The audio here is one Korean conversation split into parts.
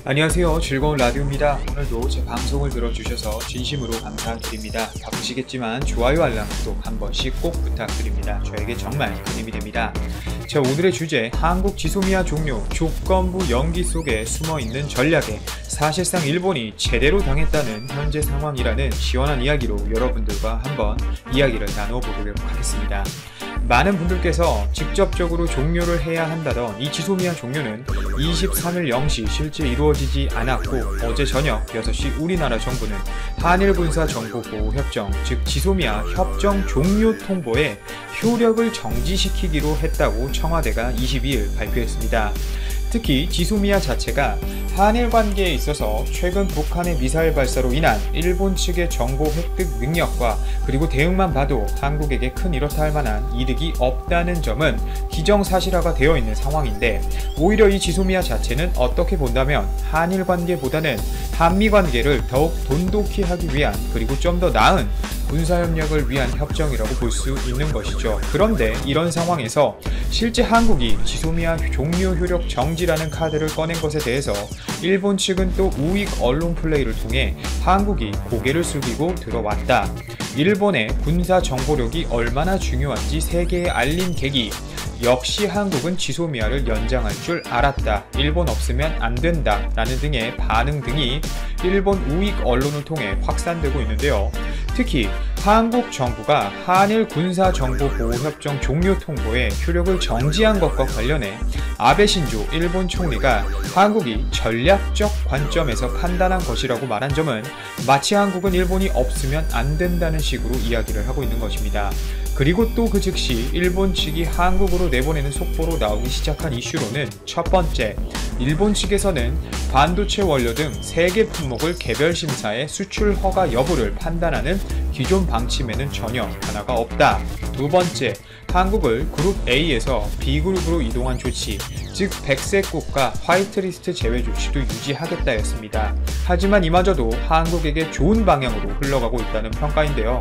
안녕하세요. 즐거운 라디오입니다. 오늘도 제 방송을 들어주셔서 진심으로 감사드립니다. 바쁘시겠지만 좋아요, 알람, 구독 한 번씩 꼭 부탁드립니다. 저에게 정말 큰 힘이 됩니다. 자, 오늘의 주제, 한국 지소미아 종료, 조건부 연기 속에 숨어있는 전략에 사실상 일본이 제대로 당했다는 현재 상황이라는 시원한 이야기로 여러분들과 한번 이야기를 나눠보도록 하겠습니다. 많은 분들께서 직접적으로 종료를 해야 한다던 이 지소미아 종료는 23일 0시 실제 이루어지지 않았고, 어제 저녁 6시 우리나라 정부는 한일군사정보보호협정, 즉 지소미아 협정 종료 통보에 효력을 정지시키기로 했다고 청와대가 22일 발표했습니다. 특히 지소미아 자체가 한일 관계에 있어서 최근 북한의 미사일 발사로 인한 일본 측의 정보 획득 능력과 그리고 대응만 봐도 한국에게 큰 이렇다 할 만한 이득이 없다는 점은 기정사실화가 되어 있는 상황인데, 오히려 이 지소미아 자체는 어떻게 본다면 한일 관계보다는 한미 관계를 더욱 돈독히 하기 위한, 그리고 좀 더 나은 군사협력을 위한 협정이라고 볼 수 있는 것이죠. 그런데 이런 상황에서 실제 한국이 지소미아 종료 효력 정지라는 카드를 꺼낸 것에 대해서 일본 측은 또 우익 언론 플레이를 통해 한국이 고개를 숙이고 들어왔다. 일본의 군사 정보력이 얼마나 중요한지 세계에 알린 계기. 역시 한국은 지소미아를 연장할 줄 알았다. 일본 없으면 안 된다. 라는 등의 반응 등이 일본 우익 언론을 통해 확산되고 있는데요. 특히 한국 정부가 한일 군사정보보호협정 종료 통보에 효력을 정지한 것과 관련해 아베 신조 일본 총리가 한국이 전략적 관점에서 판단한 것이라고 말한 점은 마치 한국은 일본이 없으면 안 된다는 식으로 이야기를 하고 있는 것입니다. 그리고 또 그 즉시 일본 측이 한국으로 내보내는 속보로 나오기 시작한 이슈로는, 첫 번째, 일본 측에서는 반도체 원료 등 3개 품목을 개별 심사해 수출 허가 여부를 판단하는 기존 방침에는 전혀 변화가 없다. 두 번째, 한국을 그룹 A에서 B그룹으로 이동한 조치, 즉 백색국가 화이트리스트 제외 조치도 유지하겠다였습니다. 하지만 이마저도 한국에게 좋은 방향으로 흘러가고 있다는 평가인데요.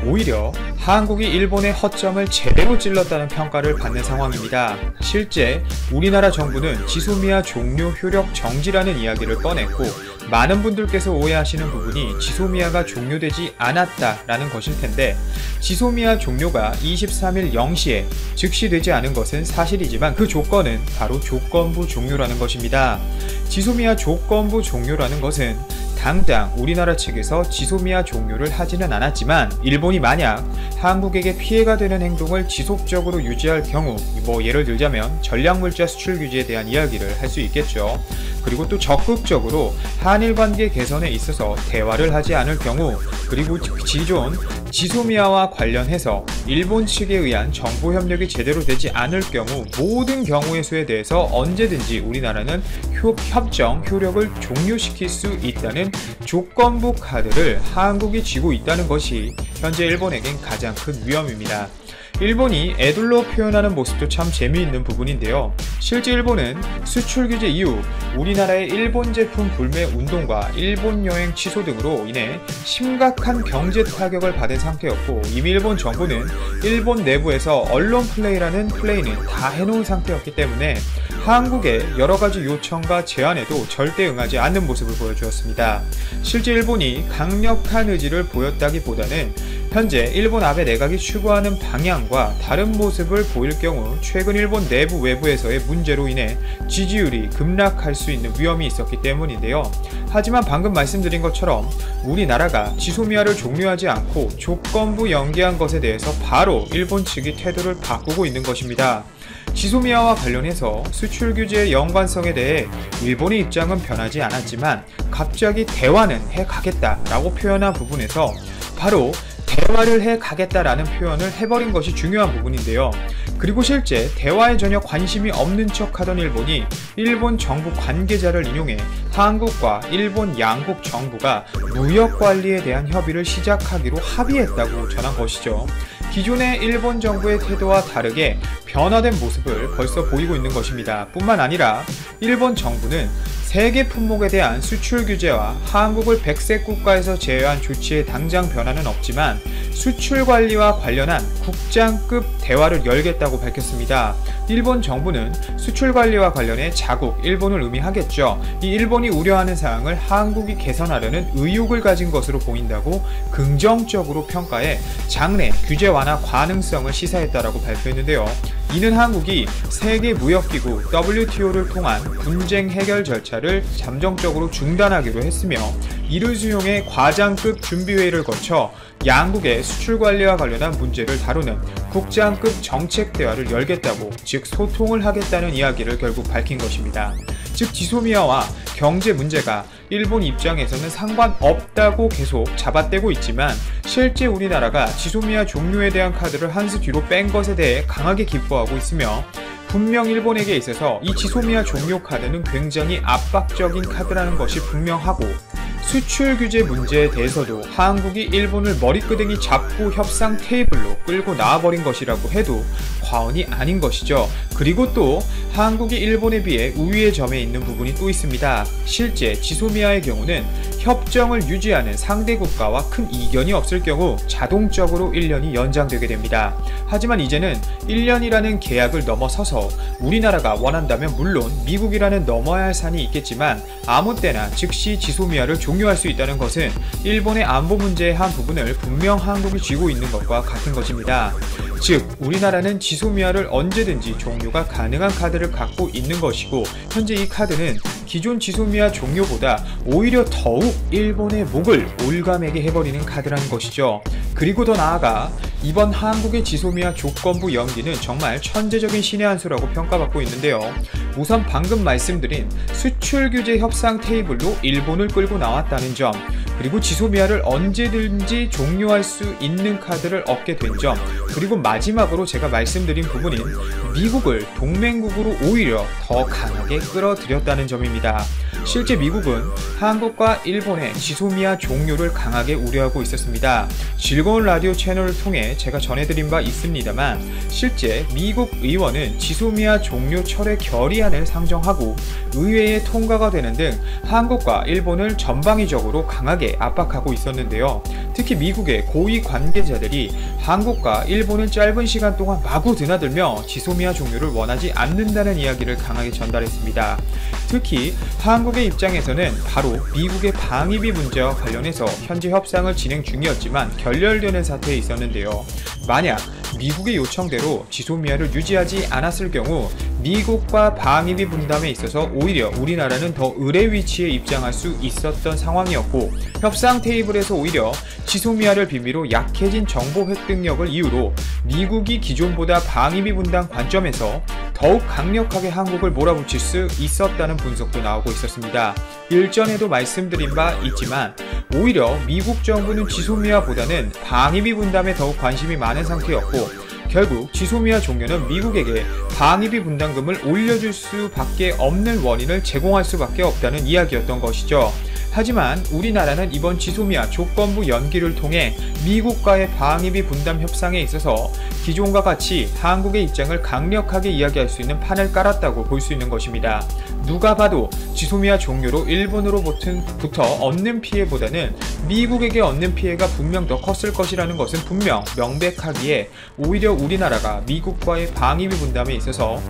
오히려 한국이 일본의 허점을 제대로 찔렀다는 평가를 받는 상황입니다. 실제 우리나라 정부는 지소미아 종료 효력 정지라는 이야기를 꺼냈고, 많은 분들께서 오해하시는 부분이 지소미아가 종료되지 않았다라는 것일 텐데, 지소미아 종료가 23일 0시에 즉시 되지 않은 것은 사실이지만 그 조건은 바로 조건부 종료라는 것입니다. 지소미아 조건부 종료라는 것은 당장 우리나라 측에서 지소미아 종료를 하지는 않았지만, 일본이 만약 한국에게 피해가 되는 행동을 지속적으로 유지할 경우, 예를 들자면 전략물자 수출 규제에 대한 이야기를 할 수 있겠죠. 그리고 또 적극적으로 한일 관계 개선에 있어서 대화를 하지 않을 경우, 그리고 기존 지소미아와 관련해서 일본 측에 의한 정보 협력이 제대로 되지 않을 경우, 모든 경우의 수에 대해서 언제든지 우리나라는 협정 효력을 종료시킬 수 있다는 조건부 카드를 한국이 쥐고 있다는 것이 현재 일본에겐 가장 큰 위험입니다. 일본이 애둘러 표현하는 모습도 참 재미있는 부분인데요. 실제 일본은 수출 규제 이후 우리나라의 일본 제품 불매 운동과 일본 여행 취소 등으로 인해 심각한 경제 타격을 받은 상태였고, 이미 일본 정부는 일본 내부에서 언론 플레이라는 플레이는 다 해놓은 상태였기 때문에 한국의 여러가지 요청과 제안에도 절대 응하지 않는 모습을 보여주었습니다. 실제 일본이 강력한 의지를 보였다기보다는 현재 일본 아베 내각이 추구하는 방향과 다른 모습을 보일 경우 최근 일본 내부 외부에서의 문제로 인해 지지율이 급락할 수 있는 위험이 있었기 때문인데요. 하지만 방금 말씀드린 것처럼 우리나라가 지소미아를 종료하지 않고 조건부 연기한 것에 대해서 바로 일본 측이 태도를 바꾸고 있는 것입니다. 지소미아와 관련해서 수출 규제의 연관성에 대해 일본의 입장은 변하지 않았지만 갑자기 대화는 해가겠다라고 표현한 부분에서 바로 대화를 해가겠다라는 표현을 해버린 것이 중요한 부분인데요. 그리고 실제 대화에 전혀 관심이 없는 척하던 일본이 일본 정부 관계자를 인용해 한국과 일본 양국 정부가 무역 관리에 대한 협의를 시작하기로 합의했다고 전한 것이죠. 기존의 일본 정부의 태도와 다르게 변화된 모습을 벌써 보이고 있는 것입니다. 뿐만 아니라 일본 정부는 세계 품목에 대한 수출 규제와 한국을 백색 국가에서 제외한 조치에 당장 변화는 없지만 수출 관리와 관련한 국장급 대화를 열겠다고 밝혔습니다. 일본 정부는 수출 관리와 관련해 자국 일본을 의미하겠죠. 이 일본이 우려하는 사항을 한국이 개선하려는 의욕을 가진 것으로 보인다고 긍정적으로 평가해 장래 규제 완화 가능성을 시사했다라고 발표했는데요. 이는 한국이 세계무역기구 WTO를 통한 분쟁 해결 절차를 잠정적으로 중단하기로 했으며 이를 수용해 과장급 준비회의를 거쳐 양국의 수출 관리와 관련한 문제를 다루는 국장급 정책 대화를 열겠다고, 즉 소통을 하겠다는 이야기를 결국 밝힌 것입니다. 즉 지소미아와 경제 문제가 일본 입장에서는 상관없다고 계속 잡아떼고 있지만 실제 우리나라가 지소미아 종료에 대한 카드를 한 수 뒤로 뺀 것에 대해 강하게 기뻐하고 있으며 분명 일본에게 있어서 이 지소미아 종료 카드는 굉장히 압박적인 카드라는 것이 분명하고, 수출 규제 문제에 대해서도 한국이 일본을 머리끄댕이 잡고 협상 테이블로 끌고 나와버린 것이라고 해도 과언이 아닌 것이죠. 그리고 또 한국이 일본에 비해 우위의 점에 있는 부분이 또 있습니다. 실제 지소미아의 경우는 협정을 유지하는 상대 국가와 큰 이견이 없을 경우 자동적으로 1년이 연장되게 됩니다. 하지만 이제는 1년이라는 계약을 넘어서서 우리나라가 원한다면 물론 미국이라는 넘어야 할 산이 있겠지만 아무 때나 즉시 지소미아를 종료할 수 있다는 것은 일본의 안보 문제의 한 부분을 분명 한국이 쥐고 있는 것과 같은 것입니다. 즉 우리나라는 지소미아를 언제든지 종료가 가능한 카드를 갖고 있는 것이고, 현재 이 카드는 기존 지소미아 종료보다 오히려 더욱 일본의 목을 올가매게 해버리는 카드라는 것이죠. 그리고 더 나아가 이번 한국의 지소미아 조건부 연기는 정말 천재적인 신의 한 수라고 평가받고 있는데요. 우선 방금 말씀드린 수출 규제 협상 테이블로 일본을 끌고 나왔다는 점, 그리고 지소미아를 언제든지 종료할 수 있는 카드를 얻게 된 점, 그리고 마지막으로 제가 말씀드린 부분인 미국을 동맹국으로 오히려 더 강하게 끌어들였다는 점입니다. 실제 미국은 한국과 일본의 지소미아 종료를 강하게 우려하고 있었습니다. 즐거운 라디오 채널을 통해 제가 전해드린 바 있습니다만 실제 미국 의원은 지소미아 종료 철회 결의안을 상정하고 의회에 통과가 되는 등 한국과 일본을 전방위적으로 강하게 압박하고 있었는데요. 특히 미국의 고위 관계자들이 한국과 일본은 짧은 시간 동안 마구 드나들며 지소미아 종료를 원하지 않는다는 이야기를 강하게 전달했습니다. 특히 한국의 입장에서는 바로 미국의 방위비 문제와 관련해서 현재 협상을 진행 중이었지만 결렬되는 사태에 있었는데요. 만약 미국의 요청대로 지소미아를 유지하지 않았을 경우 미국과 방위비 분담에 있어서 오히려 우리나라는 더 의뢰 위치에 입장할 수 있었던 상황이었고, 협상 테이블에서 오히려 지소미아를 빌미로 약해진 정보 획득력을 이유로 미국이 기존보다 방위비 분담 관점에서 더욱 강력하게 한국을 몰아붙일 수 있었다는 분석도 나오고 있었습니다. 일전에도 말씀드린 바 있지만 오히려 미국 정부는 지소미아보다는 방위비 분담에 더욱 관심이 많은 상태였고, 결국 지소미아 종료는 미국에게 방위비 분담금을 올려줄 수밖에 없는 원인을 제공할 수밖에 없다는 이야기였던 것이죠. 하지만 우리나라는 이번 지소미아 조건부 연기를 통해 미국과의 방위비 분담 협상에 있어서 기존과 같이 한국의 입장을 강력하게 이야기할 수 있는 판을 깔았다고 볼 수 있는 것입니다. 누가 봐도 지소미아 종료로 일본으로부터 얻는 피해보다는 미국에게 얻는 피해가 분명 더 컸을 것이라는 것은 분명 명백하기에 오히려 우리나라가 미국과의 방위비 분담에 있어서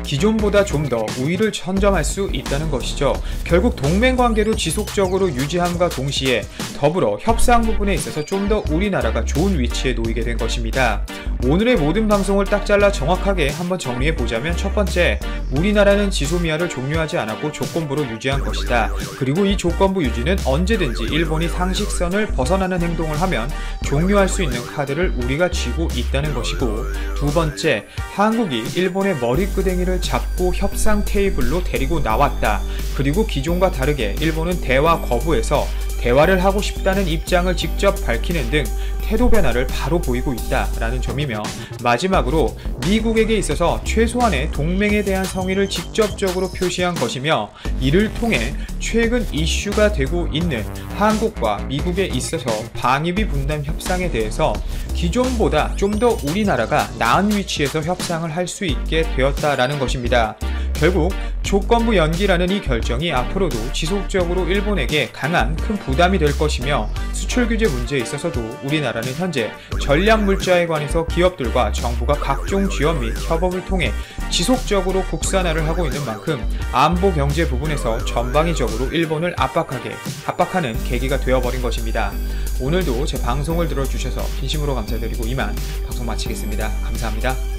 기존보다 좀 더 우위를 선점할 수 있다는 것이죠. 결국 동맹관계도 지속적으로 유지함과 동시에 더불어 협상 부분에 있어서 좀 더 우리나라가 좋은 위치에 놓이게 된 것입니다. 오늘의 모든 방송을 딱 잘라 정확하게 한번 정리해보자면, 첫 번째, 우리나라는 지소미아를 종료하지 않았고 조건부로 유지한 것이다. 그리고 이 조건부 유지는 언제든지 일본이 상식선을 벗어나는 행동을 하면 종료할 수 있는 카드를 우리가 쥐고 있다는 것이고, 두 번째, 한국이 일본의 머리끄댕이를 잡고 협상 테이블로 데리고 나왔다. 그리고 기존과 다르게 일본은 대화 거부해서 대화를 하고 싶다는 입장을 직접 밝히는 등 태도 변화를 바로 보이고 있다라는 점이며, 마지막으로 미국에게 있어서 최소한의 동맹에 대한 성의를 직접적으로 표시한 것이며, 이를 통해 최근 이슈가 되고 있는 한국과 미국에 있어서 방위비 분담 협상에 대해서 기존보다 좀 더 우리나라가 나은 위치에서 협상을 할 수 있게 되었다라는 것입니다. 결국 조건부 연기라는 이 결정이 앞으로도 지속적으로 일본에게 강한 큰 부담이 될 것이며 수출 규제 문제에 있어서도 우리나라는 현재 전략 물자에 관해서 기업들과 정부가 각종 지원 및 협업을 통해 지속적으로 국산화를 하고 있는 만큼 안보 경제 부분에서 전방위적으로 일본을 압박하는 계기가 되어버린 것입니다. 오늘도 제 방송을 들어주셔서 진심으로 감사드리고 이만 방송 마치겠습니다. 감사합니다.